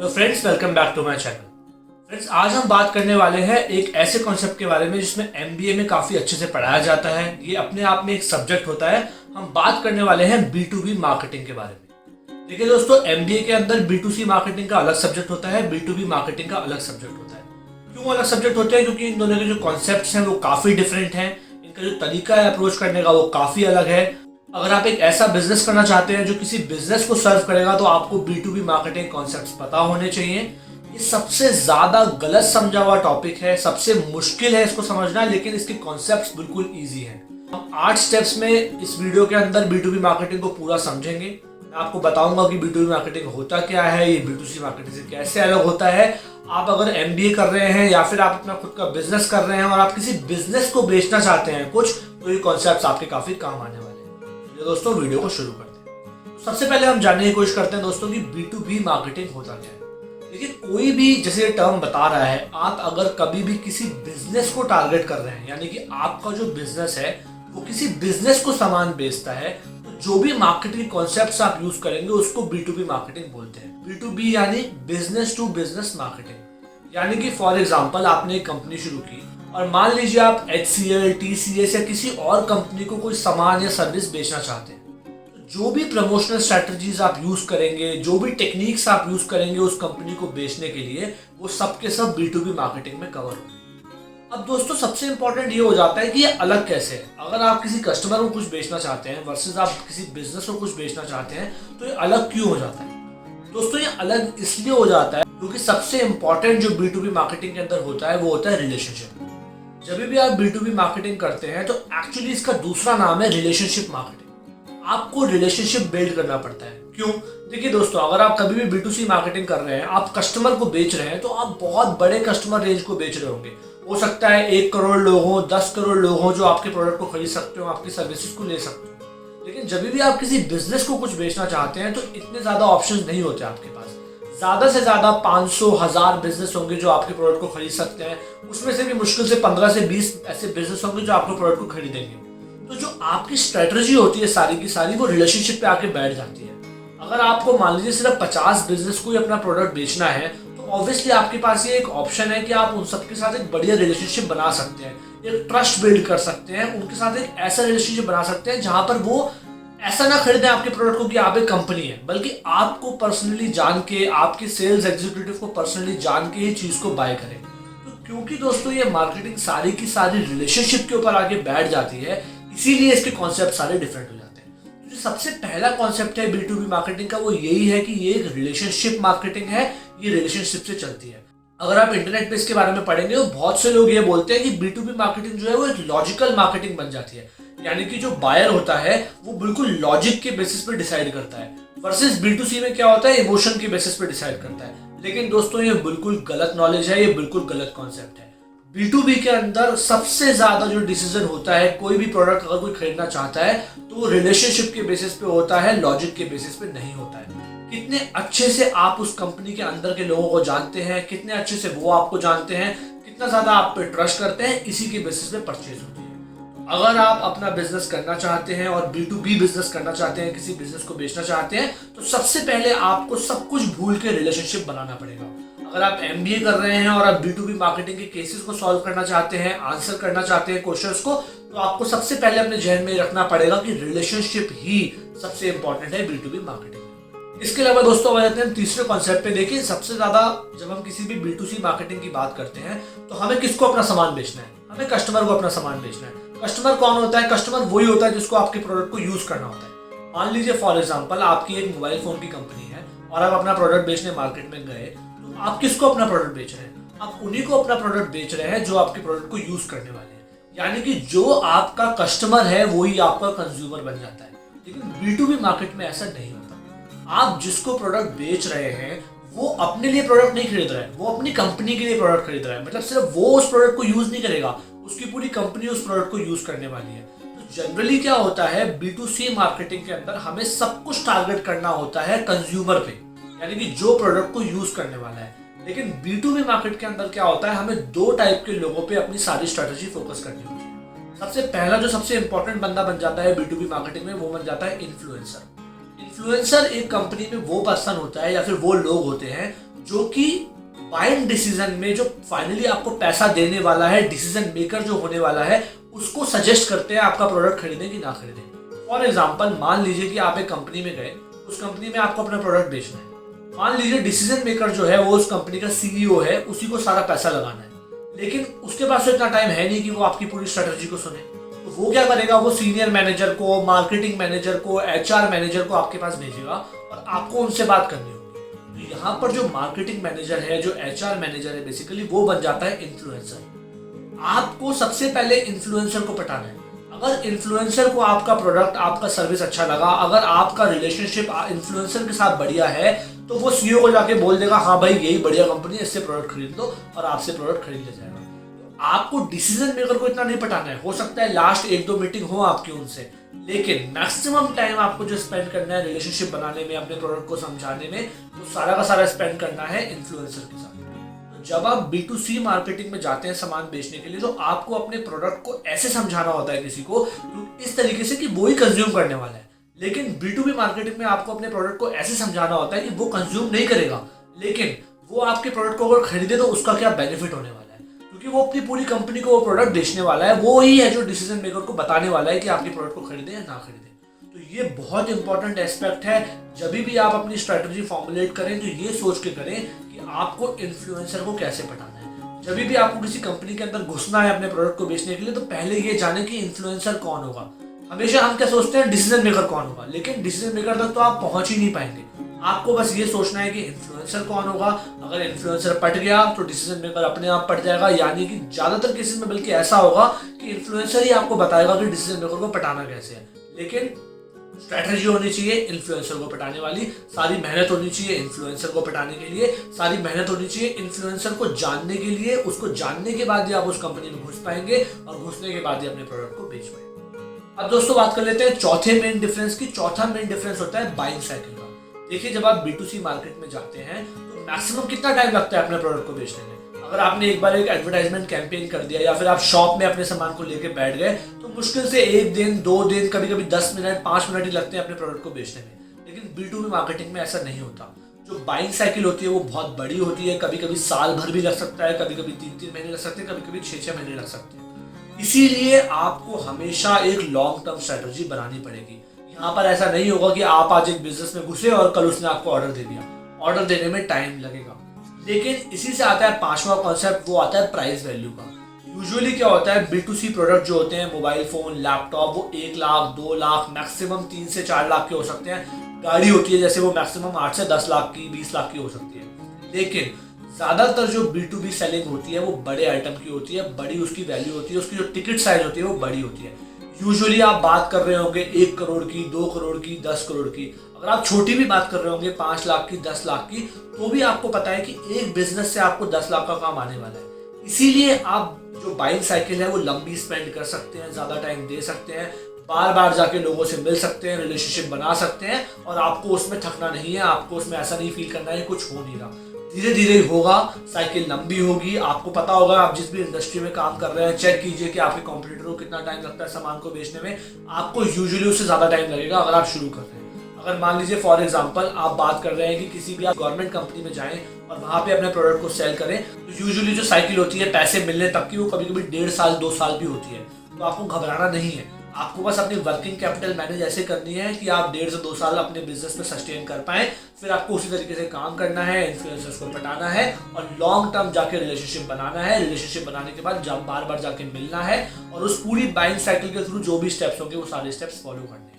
Hello friends, welcome back to my channel. Friends, आज हम बात करने वाले हैं एक ऐसे कॉन्सेप्ट के बारे में जिसमें एमबीए में काफ़ी अच्छे से पढ़ाया जाता है। ये अपने आप में एक सब्जेक्ट होता है। हम बात करने वाले हैं B2B मार्केटिंग के बारे में। देखिए दोस्तों, एमबीए के अंदर B2C मार्केटिंग का अलग सब्जेक्ट होता है, B2B मार्केटिंग का अलग सब्जेक्ट होता है। क्यों अलग सब्जेक्ट होते हैं? क्योंकि इन दोनों के जो कॉन्सेप्ट हैं वो काफ़ी डिफरेंट हैं। इनका जो तरीका है अप्रोच करने का वो काफ़ी अलग है। अगर आप एक ऐसा बिजनेस करना चाहते हैं जो किसी बिजनेस को सर्व करेगा तो आपको B2B मार्केटिंग कॉन्सेप्ट्स पता होने चाहिए। ये सबसे ज्यादा गलत समझा हुआ टॉपिक है, सबसे मुश्किल है इसको समझना, लेकिन इसके कॉन्सेप्ट्स बिल्कुल इजी हैं। हम 8 स्टेप्स में इस वीडियो के अंदर B2B मार्केटिंग को पूरा समझेंगे। मैं आपको बताऊंगा कि B2B मार्केटिंग होता क्या है, ये B2C मार्केटिंग से कैसे अलग होता है। आप अगर MBA कर रहे हैं या फिर आप अपना खुद का बिजनेस कर रहे हैं और आप किसी बिजनेस को बेचना चाहते हैं कुछ, तो ये कॉन्सेप्ट्स आपके काफी काम आने वाले हैं। तो दोस्तों, वीडियो को शुरू करते हैं। तो सबसे पहले हम जानने की कोशिश करते हैं दोस्तों कि B2B मार्केटिंग होता क्या है। देखिए, कोई भी जैसे ये टर्म बता रहा है, आप अगर कभी भी किसी बिजनेस को टारगेट कर रहे हैं, यानी कि आपका जो बिजनेस है वो किसी बिजनेस को सामान बेचता है, तो जो भी मार्केटिंग कॉन्सेप्ट्स आप यूज करेंगे उसको B2B मार्केटिंग बोलते हैं। B2B यानी बिजनेस टू बिजनेस मार्केटिंग। यानी कि फॉर एग्जांपल, आपने एक कंपनी शुरू की और मान लीजिए आप HCL, TCS या किसी और कंपनी को कोई सामान या सर्विस बेचना चाहते हैं। जो भी प्रमोशनल स्ट्रेटजीज आप यूज करेंगे, जो भी टेक्निक्स आप यूज करेंगे उस कंपनी को बेचने के लिए, वो सब के सब B2B मार्केटिंग में कवर होंगे। अब दोस्तों, सबसे इंपॉर्टेंट ये हो जाता है कि ये अलग कैसे है। अगर आप किसी कस्टमर को कुछ बेचना चाहते हैं वर्सेस आप किसी बिजनेस को कुछ बेचना चाहते हैं, तो ये अलग क्यों हो जाता है? दोस्तों, ये अलग इसलिए हो जाता है क्योंकि सबसे इंपॉर्टेंट जो B2B मार्केटिंग के अंदर होता है वो होता है रिलेशनशिप। जब भी आप B2B मार्केटिंग करते हैं तो एक्चुअली इसका दूसरा नाम है रिलेशनशिप मार्केटिंग। आपको रिलेशनशिप बिल्ड करना पड़ता है। क्यों? देखिए दोस्तों, अगर आप कभी भी B2C मार्केटिंग कर रहे हैं, आप कस्टमर को बेच रहे हैं, तो आप बहुत बड़े कस्टमर रेंज को बेच रहे होंगे। हो सकता है 1 करोड़ लोग हों, 10 करोड़ लोग हों जो आपके प्रोडक्ट को खरीद सकते हो, आपकी सर्विसेज को ले सकते हो। लेकिन जब भी आप किसी बिजनेस को कुछ बेचना चाहते हैं तो इतने ज्यादा ऑप्शंस नहीं होते आपके पास। ज्यादा से ज्यादा 500 1000 बिजनेस होंगे जो आपके प्रोडक्ट को खरीद सकते हैं। उसमें से भी मुश्किल से 15 से 20 ऐसे बिजनेस होंगे जो आपके प्रोडक्ट को खरीदेंगे। तो जो आपकी स्ट्रेटजी होती है सारी की सारी, वो रिलेशनशिप पे आके बैठ जाती है। अगर आपको मान लीजिए सिर्फ 50 बिजनेस को ही अपना प्रोडक्ट बेचना है, तो ऑब्वियसली आपके पास ये एक ऑप्शन है कि आप उन सबके साथ एक बढ़िया रिलेशनशिप बना सकते हैं, एक ट्रस्ट बिल्ड कर सकते हैं, उनके साथ एक ऐसा रिलेशनशिप बना सकते हैं जहां पर वो ऐसा ना खरीदें आपके प्रोडक्ट को कि आप एक कंपनी है, बल्कि आपको पर्सनली जान के, आपके सेल्स एग्जीक्यूटिव को पर्सनली जान के ही चीज को बाय करें। तो क्योंकि दोस्तों ये मार्केटिंग सारी की सारी रिलेशनशिप के ऊपर आके बैठ जाती है, इसीलिए इसके कॉन्सेप्ट सारे डिफरेंट हो जाते हैं। तो जो सबसे पहला कॉन्सेप्ट है B2B मार्केटिंग का, वो यही है कि ये एक रिलेशनशिप मार्केटिंग है। ये रिलेशनशिप से चलती है। अगर आप इंटरनेट पे इसके बारे में पढ़ेंगे तो बहुत से लोग ये बोलते हैं कि B2B मार्केटिंग जो है वो एक लॉजिकल मार्केटिंग बन जाती है। यानी कि जो बायर होता है वो बिल्कुल लॉजिक के बेसिस पे डिसाइड करता है, वर्सेस B2C में क्या होता है, इमोशन के बेसिस पे डिसाइड करता है। लेकिन दोस्तों, ये बिल्कुल गलत नॉलेज है, ये बिल्कुल गलत कॉन्सेप्ट है। B2B के अंदर सबसे ज्यादा जो डिसीजन होता है, कोई भी प्रोडक्ट अगर कोई खरीदना चाहता है तो वो रिलेशनशिप के बेसिस पे होता है, लॉजिक के बेसिस पे नहीं होता है। कितने अच्छे से आप उस कंपनी के अंदर के लोगों को जानते हैं, कितने अच्छे से वो आपको जानते हैं, कितना ज्यादा आप पे ट्रस्ट करते हैं, इसी के बेसिस पे परचेज होती है। अगर आप अपना बिजनेस करना चाहते हैं और B2B बिजनेस करना चाहते हैं, किसी बिजनेस को बेचना चाहते हैं, तो सबसे पहले आपको सब कुछ भूल के रिलेशनशिप बनाना पड़ेगा। अगर आप MBA कर रहे हैं और आप B2B मार्केटिंग के केसेस को सॉल्व करना चाहते हैं, आंसर करना चाहते हैं क्वेश्चंस को, तो आपको सबसे पहले अपने जहन में रखना पड़ेगा कि रिलेशनशिप ही सबसे इंपॉर्टेंट है B2B मार्केटिंग। इसके अलावा दोस्तों, आ जाते हैं तीसरे कॉन्सेप्ट पे। देखिए, सबसे ज्यादा जब हम किसी भी B2C मार्केटिंग की बात करते हैं तो हमें किसको अपना सामान बेचना है? हमें कस्टमर को अपना सामान बेचना है। कस्टमर कौन होता है? कस्टमर वही होता है जिसको आपके प्रोडक्ट को यूज करना होता है। मान लीजिए फॉर एग्जांपल, आपकी एक मोबाइल फोन की कंपनी है और आप अपना प्रोडक्ट बेचने मार्केट में गए, तो आप किसको अपना प्रोडक्ट बेच रहे हैं? आप उन्हीं को अपना प्रोडक्ट बेच रहे हैं जो आपके प्रोडक्ट को यूज करने वाले हैं। यानी कि जो आपका कस्टमर है वही आपका कंज्यूमर बन जाता है। लेकिन B2B मार्केट में ऐसा नहीं होता। आप जिसको प्रोडक्ट बेच रहे हैं वो अपने लिए प्रोडक्ट नहीं खरीद रहा है, वो अपनी कंपनी के लिए प्रोडक्ट खरीद रहा है। मतलब सिर्फ वो उस प्रोडक्ट को यूज नहीं करेगा, उसकी पूरी कंपनी उस प्रोडक्ट को यूज करने वाली है। तो जनरली क्या होता है, B2C मार्केटिंग के अंदर हमें सब कुछ टारगेट करना होता है कंज्यूमर पे, यानी कि जो प्रोडक्ट को यूज करने वाला है। लेकिन B2B मार्केट के अंदर क्या होता है, हमें 2 टाइप के लोगों पे अपनी सारी स्ट्रेटजी फोकस करनी होती है। सबसे पहला जो सबसे इंपॉर्टेंट बंदा बन जाता है B2B मार्केटिंग में, वो बन जाता है इन्फ्लुएंसर। इन्फ्लुएंसर एक कंपनी में वो पर्सन होता है या फिर वो लोग होते हैं जो कि बाइंग डिसीजन में जो फाइनली आपको पैसा देने वाला है, डिसीजन मेकर जो होने वाला है, उसको सजेस्ट करते हैं आपका प्रोडक्ट खरीदें कि ना खरीदें। फॉर एग्जाम्पल, मान लीजिए कि आप एक कंपनी में गए, उस कंपनी में आपको अपना प्रोडक्ट बेचना है। मान लीजिए डिसीजन मेकर जो है वो उस कंपनी का सीईओ है, उसी को सारा पैसा लगाना है, लेकिन उसके पास तो इतना टाइम है नहीं कि वो आपकी पूरी स्ट्रेटजी को सुने। तो वो क्या करेगा, वो सीनियर मैनेजर को, मार्केटिंग मैनेजर को, एचआर मैनेजर को आपके पास भेजेगा और आपको उनसे बात करनी होगी। तो यहाँ पर जो मार्केटिंग मैनेजर है, जो एचआर मैनेजर है, बेसिकली वो बन जाता है इन्फ्लुएंसर। आपको सबसे पहले इन्फ्लुएंसर को पटाना है। अगर इन्फ्लुएंसर को आपका प्रोडक्ट, आपका सर्विस अच्छा लगा, अगर आपका रिलेशनशिप इन्फ्लुएंसर के साथ बढ़िया है, तो वो सीईओ को जाके बोल देगा, हाँ भाई यही बढ़िया कंपनी है, इससे प्रोडक्ट खरीद लो, और आपसे प्रोडक्ट खरीद ले जाएगा। आपको डिसीजन मेकर को इतना नहीं पटाना है। हो सकता है लास्ट 1-2 मीटिंग हो आपकी उनसे, लेकिन मैक्सिमम टाइम आपको जो स्पेंड करना है रिलेशनशिप बनाने में, अपने प्रोडक्ट को समझाने में, वो सारा का सारा स्पेंड करना है इन्फ्लुएंसर के साथ। तो जब आप B2C मार्केटिंग में जाते हैं सामान बेचने के लिए, तो आपको अपने प्रोडक्ट को ऐसे समझाना होता है किसी को, इस तरीके से कि वो ही कंज्यूम करने वाला है। लेकिन B2B मार्केटिंग में आपको अपने प्रोडक्ट को ऐसे समझाना होता है कि वो कंज्यूम नहीं करेगा, लेकिन वो आपके प्रोडक्ट को अगर खरीदे तो उसका क्या बेनिफिट होने वाला है, क्योंकि वो अपनी पूरी कंपनी को वो प्रोडक्ट बेचने वाला है। वो ही है जो डिसीजन मेकर को बताने वाला है कि आपके प्रोडक्ट को खरीदे या ना खरीदे। तो ये बहुत इंपॉर्टेंट एस्पेक्ट है। जब भी आप अपनी स्ट्रेटजी फॉर्मुलेट करें तो ये सोच के करें कि आपको इन्फ्लुएंसर को कैसे पटाना है। जब भी आपको किसी कंपनी के अंदर घुसना है अपने प्रोडक्ट को बेचने के लिए, तो पहले ये जाने कि इन्फ्लुएंसर कौन होगा। हमेशा हम क्या सोचते हैं, डिसीजन मेकर कौन होगा, लेकिन डिसीजन मेकर तक तो आप पहुंच ही नहीं पाएंगे। आपको बस ये सोचना है कि इन्फ्लुएंसर कौन होगा। अगर इन्फ्लुएंसर पट गया तो डिसीजन मेकर अपने आप पट जाएगा। यानी कि ज्यादातर केसेस में बल्कि ऐसा होगा कि इन्फ्लुएंसर ही आपको बताएगा कि डिसीजन मेकर को पटाना कैसे है। लेकिन स्ट्रैटेजी होनी चाहिए इन्फ्लुएंसर को पटाने वाली, सारी मेहनत होनी चाहिए इन्फ्लुएंसर को पटाने के लिए, सारी मेहनत होनी चाहिए इन्फ्लुएंसर को जानने के लिए। उसको जानने के बाद ही आप उस कंपनी में घुस पाएंगे, और घुसने के बाद ही अपने प्रोडक्ट को बेच पाएंगे। अब दोस्तों बात कर लेते हैं चौथे मेन डिफरेंस की। चौथा मेन डिफरेंस होता है बाइंग साइकिल का। देखिए, जब आप B2C मार्केट में जाते हैं तो मैक्सिमम कितना टाइम लगता है अपने प्रोडक्ट को बेचने में। अगर आपने एक बार एक एडवर्टाइजमेंट कैंपेन कर दिया, या फिर आप शॉप में अपने सामान को लेके बैठ गए, तो मुश्किल से 1 दिन 2 दिन, कभी कभी 10 मिनट 5 मिनट ही लगते हैं अपने प्रोडक्ट को बेचने में। लेकिन B2B मार्केटिंग में ऐसा नहीं होता। जो बाइंग साइकिल होती है वो बहुत बड़ी होती है। कभी कभी साल भर भी लग सकता है, कभी कभी 3-3 महीने लग सकते हैं, कभी कभी 6-6 महीने लग सकते हैं। इसीलिए आपको हमेशा एक लॉन्ग टर्म स्ट्रेटजी बनानी पड़ेगी। यहाँ पर ऐसा नहीं होगा कि आप आज एक बिजनेस में घुसे और कल उसने आपको ऑर्डर दे दिया। ऑर्डर देने में टाइम लगेगा। लेकिन इसी से आता है पांचवा कॉन्सेप्ट, वो आता है प्राइस वैल्यू का। यूजुअली क्या होता है, B2C प्रोडक्ट जो होते हैं, मोबाइल फोन, लैपटॉप, वो 1 लाख 2 लाख, मैक्सिमम 3 से 4 लाख के हो सकते हैं। गाड़ी होती है जैसे, वो मैक्सिमम 8 से 10 लाख की, 20 लाख की हो सकती है। लेकिन ज्यादातर जो B2B सेलिंग होती है वो बड़े आइटम की होती है, बड़ी उसकी वैल्यू होती है, उसकी जो टिकट साइज होती है वो बड़ी होती है। यूजुअली आप बात कर रहे होंगे 1 करोड़ की, 2 करोड़ की, 10 करोड़ की। अगर आप छोटी भी बात कर रहे होंगे 5 लाख की, 10 लाख की, तो भी आपको पता है कि एक बिजनेस से आपको 10 लाख का काम आने वाला है। इसीलिए आप जो बाइंग साइकिल है वो लंबी स्पेंड कर सकते हैं, ज्यादा टाइम दे सकते हैं, बार बार जाके लोगों से मिल सकते हैं, रिलेशनशिप बना सकते हैं, और आपको उसमें थकना नहीं है। आपको उसमें ऐसा नहीं फील करना है कुछ हो नहीं रहा। धीरे धीरे होगा, साइकिल लंबी होगी। आपको पता होगा, आप जिस भी इंडस्ट्री में काम कर रहे हैं, चेक कीजिए कि आपके कॉम्पिटिटर को कितना टाइम लगता है सामान को बेचने में। आपको यूजुअली उससे ज्यादा टाइम लगेगा अगर आप शुरू कर रहे हैं। अगर मान लीजिए फॉर एग्जांपल आप बात कर रहे हैं कि किसी भी आप गवर्नमेंट कंपनी में जाएं और वहां पे अपने प्रोडक्ट को सेल करें, तो यूजुअली जो साइकिल होती है पैसे मिलने तक की, वो कभी कभी 1.5 साल 2 साल भी होती है। तो आपको घबराना नहीं है। आपको बस अपनी वर्किंग कैपिटल मैनेज ऐसे करनी है कि आप 1.5 से 2 साल अपने बिजनेस में सस्टेन कर पाएं। फिर आपको उसी तरीके से काम करना है, इन्फ्लुएंसर्स को पटाना है, और लॉन्ग टर्म जाके रिलेशनशिप बनाना है। रिलेशनशिप बनाने के बाद जब बार बार जाके मिलना है, और उस पूरी बाइंग साइकिल के थ्रू जो भी स्टेप्स होंगे वो सारे स्टेप्स फॉलो करने हैं।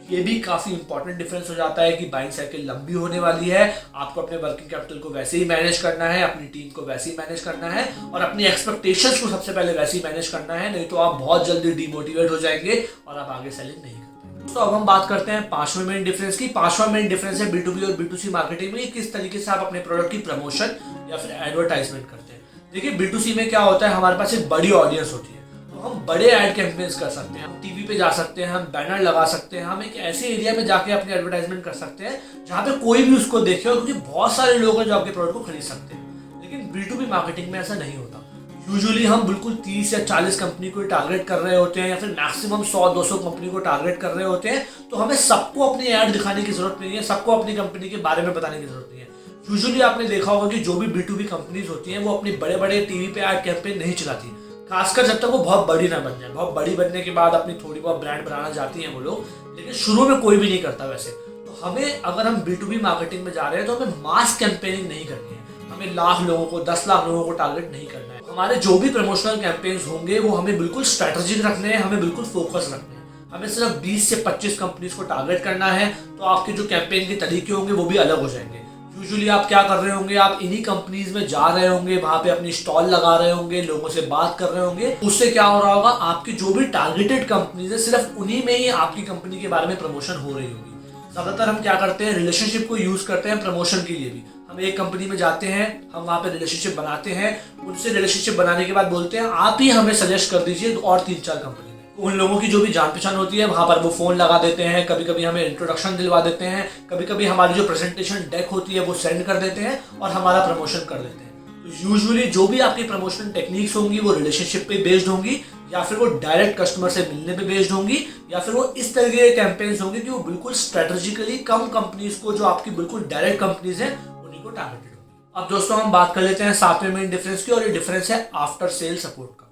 ये भी काफी इंपॉर्टेंट डिफरेंस हो जाता है कि बाइंग साइकिल लंबी होने वाली है। आपको अपने वर्किंग कैपिटल को वैसे ही मैनेज करना है, अपनी टीम को वैसे ही मैनेज करना है, और अपनी एक्सपेक्टेशंस को सबसे पहले वैसे ही मैनेज करना है। नहीं तो आप बहुत जल्दी डिमोटिवेट हो जाएंगे और आप आगे सेलिंग नहीं करते। तो अब हम बात करते हैं पांचवें मेन डिफरेंस की। पांचवा मेन डिफरेंस है B2B और B2C मार्केटिंग में किस तरीके से आप अपने प्रोडक्ट की प्रमोशन या फिर एडवर्टाइजमेंट करते हैं। देखिए, B2C में क्या होता है, हमारे पास एक बड़ी ऑडियंस होती है, हम बड़े ऐड कैंपेन्स कर सकते हैं, हम टीवी पे जा सकते हैं, हम बैनर लगा सकते हैं, हम एक ऐसे एरिया में जाके अपनी एडवर्टाइजमेंट कर सकते हैं जहाँ पे कोई भी उसको देखे, और क्योंकि बहुत सारे लोग हैं जो आपके प्रोडक्ट को खरीद सकते हैं। लेकिन B2B मार्केटिंग में ऐसा नहीं होता। यूजुअली हम बिल्कुल 30 या 40 कंपनी को टारगेट कर रहे होते हैं, या फिर मैक्सिमम 100-200 कंपनी को टारगेट कर रहे होते हैं। तो हमें सबको अपनी ऐड दिखाने की जरूरत नहीं है, सबको अपनी कंपनी के बारे में बताने की जरूरत नहीं है। यूजुअली आपने देखा होगा कि जो भी B2B कंपनीज होती हैं वो अपनी बड़े बड़े टीवी पे एड कैंपेन नहीं चलाती, खासकर जब तक वो बहुत बड़ी ना बन जाए। बहुत बड़ी बनने के बाद अपनी थोड़ी बहुत ब्रांड बनाना चाहती हैं वो लोग, लेकिन शुरू में कोई भी नहीं करता वैसे। तो हमें, अगर हम B2B मार्केटिंग में जा रहे हैं तो हमें मास कैंपेनिंग नहीं करनी है, हमें लाख लोगों को 10 लाख लोगों को टारगेट नहीं करना है। हमारे जो भी प्रमोशनल कैंपेन्स होंगे वो हमें बिल्कुल स्ट्रेटेजिक रखने हैं, हमें बिल्कुल फोकस रखने हैं। हमें सिर्फ 20 से 25 कंपनीज को टारगेट करना है, तो आपके जो कैंपेन के तरीके होंगे वो भी अलग हो जाएंगे। यूजुअली आप क्या कर रहे होंगे, आप इन्हीं कंपनीज में जा रहे होंगे, वहां पे अपनी स्टॉल लगा रहे होंगे, लोगों से बात कर रहे होंगे। उससे क्या हो रहा होगा, आपकी जो भी टारगेटेड कंपनीज है सिर्फ उन्हीं में ही आपकी कंपनी के बारे में प्रमोशन हो रही होगी। ज्यादातर हम क्या करते हैं, रिलेशनशिप को यूज करते हैं प्रमोशन के लिए भी। हम एक कंपनी में जाते हैं, हम वहां पे रिलेशनशिप बनाते हैं, उनसे रिलेशनशिप बनाने के बाद बोलते हैं आप ही हमें सजेस्ट कर दीजिए और 3-4 कंपनी। उन लोगों की जो भी जान पहचान होती है वहां पर वो फोन लगा देते हैं, कभी कभी हमें इंट्रोडक्शन दिलवा देते हैं, कभी कभी हमारी जो प्रेजेंटेशन डेक होती है वो सेंड कर देते हैं और हमारा प्रमोशन कर देते हैं। तो यूजुअली जो भी आपकी प्रमोशन टेक्निक्स होंगी वो रिलेशनशिप पे बेस्ड होंगी, या फिर वो डायरेक्ट कस्टमर से मिलने पे बेस्ड होंगी, या फिर वो इस तरह के कैंपेन्स होंगे कि वो बिल्कुल स्ट्रेटेजिकली कम कंपनीज को, जो आपकी बिल्कुल डायरेक्ट कंपनीज है, उन्हीं को टारगेटेड होंगी। अब दोस्तों हम बात कर लेते हैं 7वें मेन डिफरेंस की, और ये डिफरेंस है आफ्टर सेल सपोर्ट का।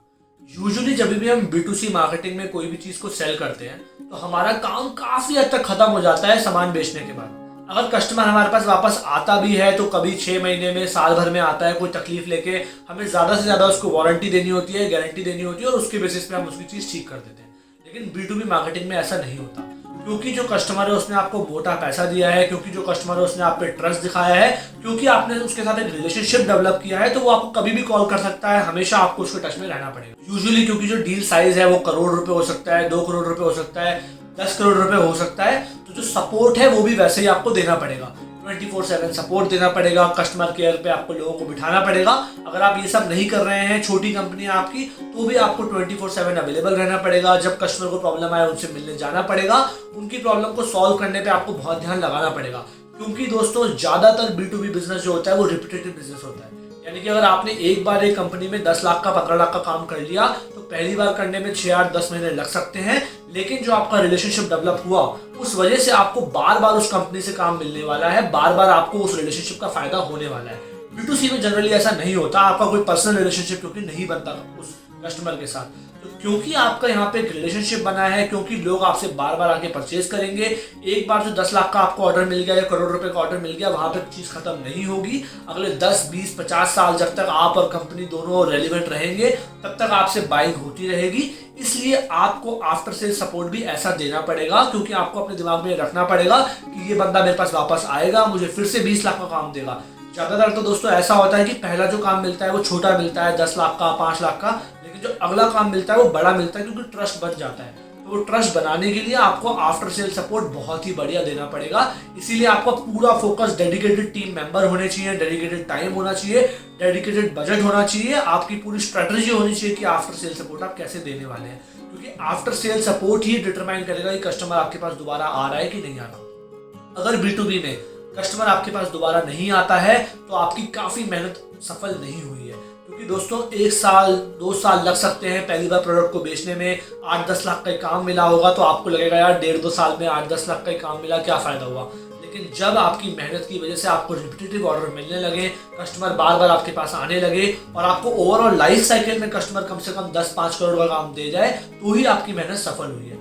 यूजुअली जब भी हम B2C मार्केटिंग में कोई भी चीज को सेल करते हैं तो हमारा काम काफी हद तक खत्म हो जाता है सामान बेचने के बाद। अगर कस्टमर हमारे पास वापस आता भी है तो कभी 6 महीने में, साल भर में आता है कोई तकलीफ लेके, हमें ज्यादा से ज्यादा उसको वारंटी देनी होती है, गारंटी देनी होती है, और उसके बेसिस पे हम उसकी चीज ठीक कर देते हैं। लेकिन B2B मार्केटिंग में ऐसा नहीं होता, क्योंकि जो कस्टमर है उसने आपको मोटा पैसा दिया है, क्योंकि जो कस्टमर है उसने आप पे ट्रस्ट दिखाया है, क्योंकि आपने उसके साथ एक रिलेशनशिप डेवलप किया है, तो वो आपको कभी भी कॉल कर सकता है, हमेशा आपको उसके टच में रहना पड़ेगा। यूजुअली क्योंकि जो डील साइज है वो करोड़ रुपए हो सकता है, 2 करोड़ रुपए हो सकता है, 10 करोड़ रुपए हो सकता है, तो जो सपोर्ट है वो भी वैसे ही आपको देना पड़ेगा। 24/7 सपोर्ट देना पड़ेगा, कस्टमर केयर पे आपको लोगों को बिठाना पड़ेगा। अगर आप ये सब नहीं कर रहे हैं, छोटी कंपनी है आपकी, तो भी आपको 24/7 अवेलेबल रहना पड़ेगा। जब कस्टमर को प्रॉब्लम आए उनसे मिलने जाना पड़ेगा, उनकी प्रॉब्लम को सॉल्व करने पे आपको बहुत ध्यान लगाना पड़ेगा। क्योंकि दोस्तों ज्यादातर B2B बिजनेस जो होता है वो रिपीटेटिव बिजनेस होता है, यानी कि अगर आपने एक बार एक कंपनी में 10 लाख का 15 लाख का काम कर लिया तो पहली बार करने में 6, 8, 10 महीने लग सकते हैं, लेकिन जो आपका रिलेशनशिप डेवलप हुआ उस वजह से आपको बार बार उस कंपनी से काम मिलने वाला है, बार बार आपको उस रिलेशनशिप का फायदा होने वाला है। B2C में जनरली ऐसा नहीं होता, आपका कोई पर्सनल रिलेशनशिप क्योंकि नहीं बनता उस कस्टमर के साथ। तो क्योंकि आपका यहाँ पे एक रिलेशनशिप बना है, क्योंकि लोग आपसे बार बार आके परचेज करेंगे, एक बार जो 10 लाख का आपको ऑर्डर मिल गया या करोड़ रुपए का ऑर्डर मिल गया, वहां पे चीज खत्म नहीं होगी। अगले 10, 20, 50 साल जब तक आप और कंपनी दोनों रेलिवेंट रहेंगे तब तक आपसे बाइंग होती रहेगी। इसलिए आपको आफ्टर सेल सपोर्ट भी ऐसा देना पड़ेगा, क्योंकि आपको अपने दिमाग में रखना पड़ेगा कि ये बंदा मेरे पास वापस आएगा, मुझे फिर से 20 लाख का काम देगा। ज्यादातर तो दोस्तों ऐसा होता है कि पहला जो काम मिलता है वो छोटा मिलता है, 10 लाख का, 5 लाख का, लेकिन जो अगला काम मिलता है वो बड़ा मिलता है, क्योंकि ट्रस्ट बन जाता है। तो वो ट्रस्ट बनाने के लिए आपको आफ्टर सेल सपोर्ट बहुत ही बढ़िया देना पड़ेगा। इसीलिए आपका पूरा फोकस डेडिकेटेड टीम मेंबर होने चाहिए, डेडिकेटेड टाइम होना चाहिए, डेडिकेटेड बजट होना चाहिए, आपकी पूरी स्ट्रेटेजी होनी चाहिए कि आफ्टर सेल सपोर्ट आप कैसे देने वाले हैं, क्योंकि आफ्टर सेल सपोर्ट ही डिटरमाइन करेगा कि कस्टमर आपके पास दोबारा आ रहा है कि नहीं आ रहा। अगर B2B में कस्टमर आपके पास दोबारा नहीं आता है तो आपकी काफी मेहनत सफल नहीं हुई है, क्योंकि दोस्तों 1 साल 2 साल लग सकते हैं पहली बार प्रोडक्ट को बेचने में। 8-10 लाख का काम मिला होगा तो आपको लगेगा यार 1.5-2 साल में 8-10 लाख का काम मिला, क्या फायदा हुआ। लेकिन जब आपकी मेहनत की वजह से आपको रिपीटेटिव ऑर्डर मिलने लगे, कस्टमर बार बार आपके पास आने लगे, और आपको ओवरऑल लाइफ साइकिल में कस्टमर कम से कम 10-5 करोड़ का काम दे जाए, तो ही आपकी मेहनत सफल हुई है।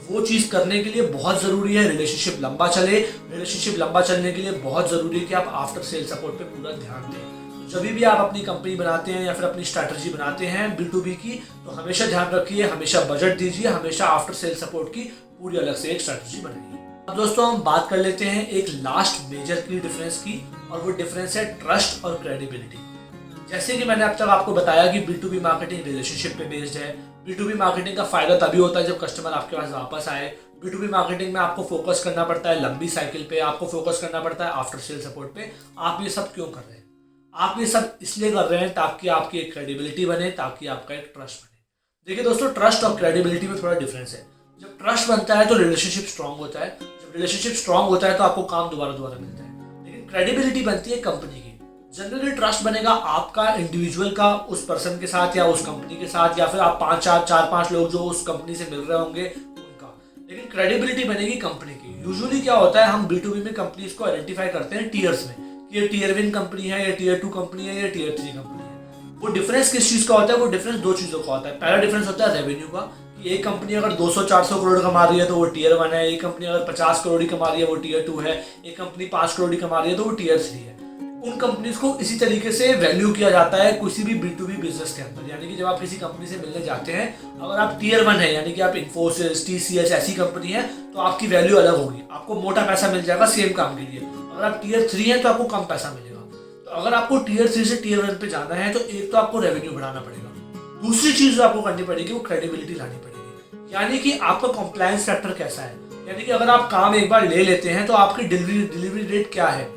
वो चीज करने के लिए बहुत जरूरी है रिलेशनशिप लंबा चले। रिलेशनशिप लंबा चलने के लिए बहुत जरूरी है कि आप आफ्टर सेल सपोर्ट पे पूरा ध्यान दें। जब भी आप अपनी कंपनी बनाते हैं या फिर अपनी स्ट्रैटेजी बनाते हैं B2B की, तो हमेशा ध्यान रखिए, हमेशा बजट दीजिए, हमेशा आफ्टर सेल सपोर्ट की पूरी अलग से एक स्ट्रैटेजी बनाइए। अब दोस्तों हम बात कर लेते हैं एक लास्ट मेजर की डिफरेंस की, और वो डिफरेंस है ट्रस्ट और क्रेडिबिलिटी। जैसे कि मैंने अब तक आपको बताया कि B2B मार्केटिंग रिलेशनशिप पे बेस्ड है। B2B मार्केटिंग का फायदा तभी होता है जब कस्टमर आपके पास वापस आए। B2B मार्केटिंग में आपको फोकस करना पड़ता है लंबी साइकिल पे, आपको फोकस करना पड़ता है आफ्टर सेल सपोर्ट पे। आप ये सब क्यों कर रहे हैं? आप ये सब इसलिए कर रहे हैं ताकि आपकी एक क्रेडिबिलिटी बने, ताकि आपका एक ट्रस्ट बने। देखिए दोस्तों, ट्रस्ट और क्रेडिबिलिटी में थोड़ा डिफरेंस है। जब ट्रस्ट बनता है तो रिलेशनशिप स्ट्रांग होता है, जब रिलेशनशिप स्ट्रांग होता है तो आपको काम दोबारा मिलता है। लेकिन क्रेडिबिलिटी बनती है कंपनी की। जनरली ट्रस्ट बनेगा आपका, इंडिविजुअल का, उस पर्सन के साथ या उस कंपनी के साथ, या फिर आप 4-5 लोग जो उस कंपनी से मिल रहे होंगे उनका। लेकिन क्रेडिबिलिटी बनेगी कंपनी की। यूजुअली क्या होता है, हम B2B में कंपनीज को आइडेंटिफाई करते हैं टीयर्स में कि ये टीयर 1 कंपनी है या टीयर 2 कंपनी है या टीयर 3 कंपनी है। वो डिफरेंस किस चीज़ का होता है? वो डिफरेंस दो चीज़ों का होता है। पहला डिफरेंस होता है रेवेन्यू का, कि एक कंपनी अगर 200-400 करोड़ कमा रही है तो वो टीयर 1 है, एक कंपनी अगर 50 करोड़ ही कमा रही है वो टीयर 2 है, एक कंपनी 5 करोड़ ही कमा रही है तो वो टीयर 3 है। उन कंपनीज को इसी तरीके से वैल्यू किया जाता है किसी भी B2B बिजनेस के अंदर। यानी कि जब आप किसी कंपनी से मिलने जाते हैं, अगर आप टीयर 1 है यानी कि आप इन्फोसिस, TCS ऐसी कंपनी है, तो आपकी वैल्यू अलग होगी, आपको मोटा पैसा मिल जाएगा सेम काम के लिए। अगर आप टीयर 3 है तो आपको कम पैसा मिलेगा। तो अगर आपको टीयर 3 से टीयर 1 पे जाना है तो एक तो आपको रेवेन्यू बढ़ाना पड़ेगा, दूसरी चीज जो आपको करनी पड़ेगी वो क्रेडिबिलिटी लानी पड़ेगी। यानी कि आपका कॉम्प्लायंस फैक्टर कैसा है, यानी कि अगर आप काम एक बार ले लेते हैं तो आपकी डिलीवरी रेट क्या है,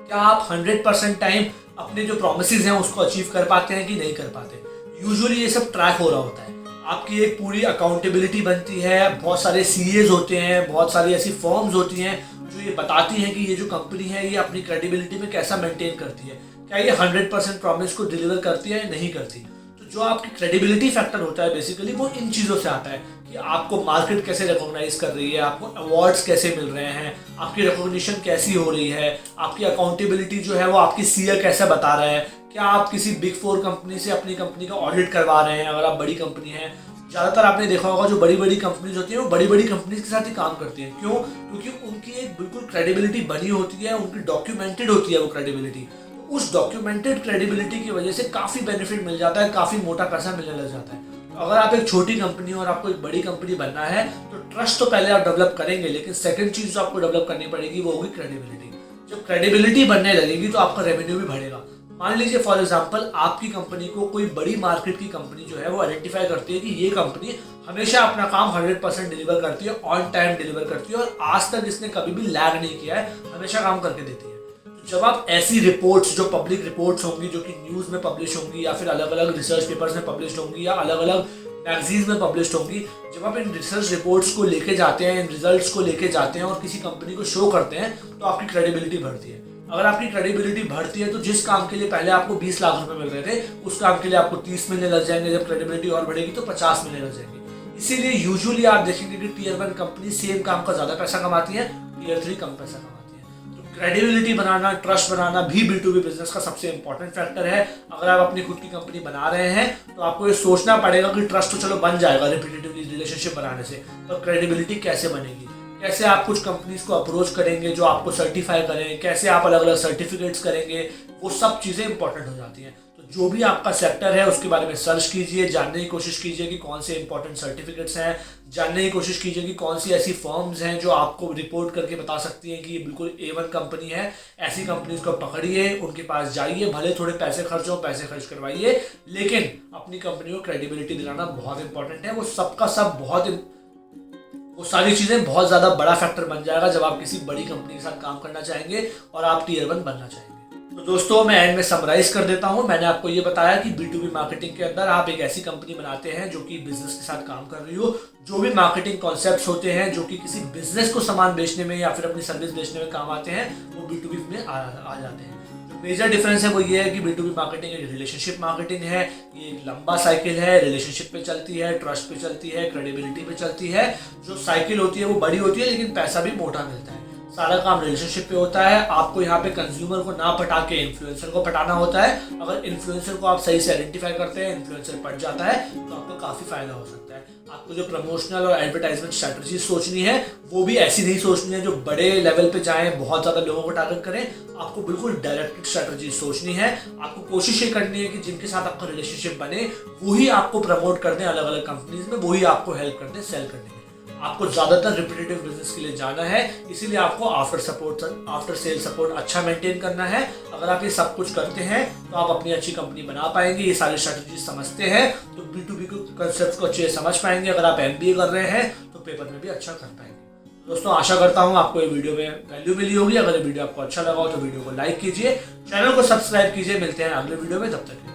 क्या आप 100% टाइम अपने जो प्रोमिसेस हैं उसको अचीव कर पाते हैं कि नहीं कर पाते। यूजुअली ये सब ट्रैक हो रहा होता है, आपकी एक पूरी अकाउंटेबिलिटी बनती है, बहुत सारे CAs होते हैं, बहुत सारी ऐसी फर्म्स होती हैं जो ये बताती हैं कि ये जो कंपनी है ये अपनी क्रेडिबिलिटी में कैसा मेंटेन करती है, क्या ये 100% प्रॉमिस को डिलीवर करती है या नहीं करती। तो जो आपकी क्रेडिबिलिटी फैक्टर होता है बेसिकली वो इन चीज़ों से आता है कि आपको मार्केट कैसे रिकॉग्नाइज कर रही है, आपको अवार्ड्स कैसे मिल रहे हैं, आपकी रिकॉग्निशन कैसी हो रही है, आपकी अकाउंटेबिलिटी जो है वो आपकी CA कैसे बता रहा है, क्या आप किसी बिग 4 कंपनी से अपनी कंपनी का ऑडिट करवा रहे हैं अगर आप बड़ी कंपनी है। ज़्यादातर आपने देखा होगा जो बड़ी बड़ी कंपनीज होती हैं वो बड़ी बड़ी कंपनीज के साथ ही काम करती हैं। क्यों? क्योंकि उनकी एक बिल्कुल क्रेडिबिलिटी बनी होती है, उनकी डॉक्यूमेंटेड होती है वो क्रेडिबिलिटी। उस डॉक्यूमेंटेड क्रेडिबिलिटी की वजह से काफ़ी बेनिफिट मिल जाता है, काफ़ी मोटा पैसा मिलने लग जाता है। तो अगर आप एक छोटी कंपनी हो और आपको एक बड़ी कंपनी बनना है तो ट्रस्ट तो पहले आप डेवलप करेंगे, लेकिन सेकंड चीज़ जो आपको डेवलप करनी पड़ेगी वो होगी क्रेडिबिलिटी। जब क्रेडिबिलिटी बनने लगेगी तो आपका रेवेन्यू भी बढ़ेगा। मान लीजिए फॉर एग्जांपल आपकी कंपनी को कोई बड़ी मार्केट की कंपनी जो है वो आइडेंटिफाई करती है कि ये कंपनी हमेशा अपना काम 100% डिलीवर करती है, ऑन टाइम डिलीवर करती है और आज तक इसने कभी भी लैग नहीं किया है, हमेशा काम करके देती है। जब आप ऐसी रिपोर्ट्स जो पब्लिक रिपोर्ट्स होंगी जो कि न्यूज़ में पब्लिश होंगी या फिर अलग अलग रिसर्च पेपर्स में पब्लिश होंगी या अलग अलग मैगजीन्स में पब्लिश होंगी, जब आप इन रिसर्च रिपोर्ट्स को लेके जाते हैं, इन रिजल्ट्स को लेके जाते हैं और किसी कंपनी को शो करते हैं तो आपकी क्रेडिबिलिटी बढ़ती है। अगर आपकी क्रेडिबिलिटी बढ़ती है तो जिस काम के लिए पहले आपको 20 लाख रुपए मिल रहे थे उस काम के लिए आपको 30 मिलने लग जाएंगे, जब क्रेडिबिलिटी और बढ़ेगी तो 50 मिलने लग जाएंगे। इसीलिए यूजुअली आप देखेंगे कि टीयर 1 कंपनी सेम काम का ज़्यादा पैसा कमाती है, टीयर 3 कम पैसा कमाती है। तो क्रेडिबिलिटी बनाना, ट्रस्ट बनाना भी B2B बिजनेस का सबसे इंपॉर्टेंट फैक्टर है। अगर आप अपनी खुद की कंपनी बना रहे हैं तो आपको ये सोचना पड़ेगा कि ट्रस्ट तो चलो बन जाएगा रिपीटेटिवली रिलेशनशिप बनाने से, तो क्रेडिबिलिटी कैसे बनेगी, कैसे आप कुछ कंपनीज को अप्रोच करेंगे जो आपको सर्टिफाई करें, कैसे आप अलग अलग सर्टिफिकेट्स करेंगे, वो सब चीज़ें इंपॉर्टेंट हो जाती हैं। तो जो भी आपका सेक्टर है उसके बारे में सर्च कीजिए, जानने की कोशिश कीजिए कि कौन से इंपॉर्टेंट सर्टिफिकेट्स हैं, जानने की कोशिश कीजिए कि कौन सी ऐसी फर्म्स हैं जो आपको रिपोर्ट करके बता सकती हैं कि ये बिल्कुल A1 कंपनी है। ऐसी कंपनीज को पकड़िए, उनके पास जाइए, भले थोड़े पैसे खर्च हो, पैसे खर्च करवाइए, लेकिन अपनी कंपनी को क्रेडिबिलिटी दिलाना बहुत इंपॉर्टेंट है। वो सबका सब वो सारी चीज़ें बहुत ज़्यादा बड़ा फैक्टर बन जाएगा जब आप किसी बड़ी कंपनी के साथ काम करना चाहेंगे और आप टीयर 1 बनना चाहेंगे। तो दोस्तों मैं एंड में समराइज कर देता हूं। मैंने आपको ये बताया कि B2B मार्केटिंग के अंदर आप एक ऐसी कंपनी बनाते हैं जो कि बिजनेस के साथ काम कर रही हो। जो भी मार्केटिंग कॉन्सेप्ट्स होते हैं जो कि किसी बिजनेस को सामान बेचने में या फिर अपनी सर्विस बेचने में काम आते हैं वो B2B में आ जाते हैं। मेजर डिफरेंस है वो ये है कि B2B मार्केटिंग एक रिलेशनशिप मार्केटिंग है, ये एक लंबा साइकिल है, रिलेशनशिप पे चलती है, ट्रस्ट पे चलती है, क्रेडिबिलिटी पे चलती है। जो साइकिल होती है वो बड़ी होती है लेकिन पैसा भी मोटा मिलता है। सारा काम रिलेशनशिप पे होता है। आपको यहाँ पे कंज्यूमर को ना पटा के इन्फ्लुएंसर को पटाना होता है। अगर इन्फ्लुएंसर को आप सही से आइडेंटिफाई करते हैं, इन्फ्लुएंसर पट जाता है तो आपको काफ़ी फायदा हो सकता है। आपको जो प्रमोशनल और एडवर्टाइजमेंट स्ट्रैटेजी सोचनी है वो भी ऐसी नहीं सोचनी है जो बड़े लेवल पे जाएं, बहुत ज़्यादा लोगों को टारगेट करें। आपको बिल्कुल डायरेक्टेड स्ट्रैटेजी सोचनी है। आपको कोशिश ये करनी है कि जिनके साथ आपका रिलेशनशिप बने वही आपको प्रमोट कर दें अलग अलग कंपनीज में, वही आपको हेल्प कर दें सेल करने में। आपको ज़्यादातर रिपीटेटिव बिजनेस के लिए जाना है, इसीलिए आपको आफ्टर सेल सपोर्ट अच्छा मेंटेन करना है। अगर आप ये सब कुछ करते हैं तो आप अपनी अच्छी कंपनी बना पाएंगे। ये सारी स्ट्रैटेजी समझते हैं तो B2B कंसेप्ट को अच्छे समझ पाएंगे। अगर आप MBA कर रहे हैं तो पेपर में भी अच्छा कर पाएंगे। दोस्तों आशा करता हूँ आपको ये वीडियो में वैल्यू मिली होगी। अगर ये वीडियो आपको अच्छा लगा हो तो वीडियो को लाइक कीजिए, चैनल को सब्सक्राइब कीजिए। मिलते हैं अगले वीडियो में, तब तक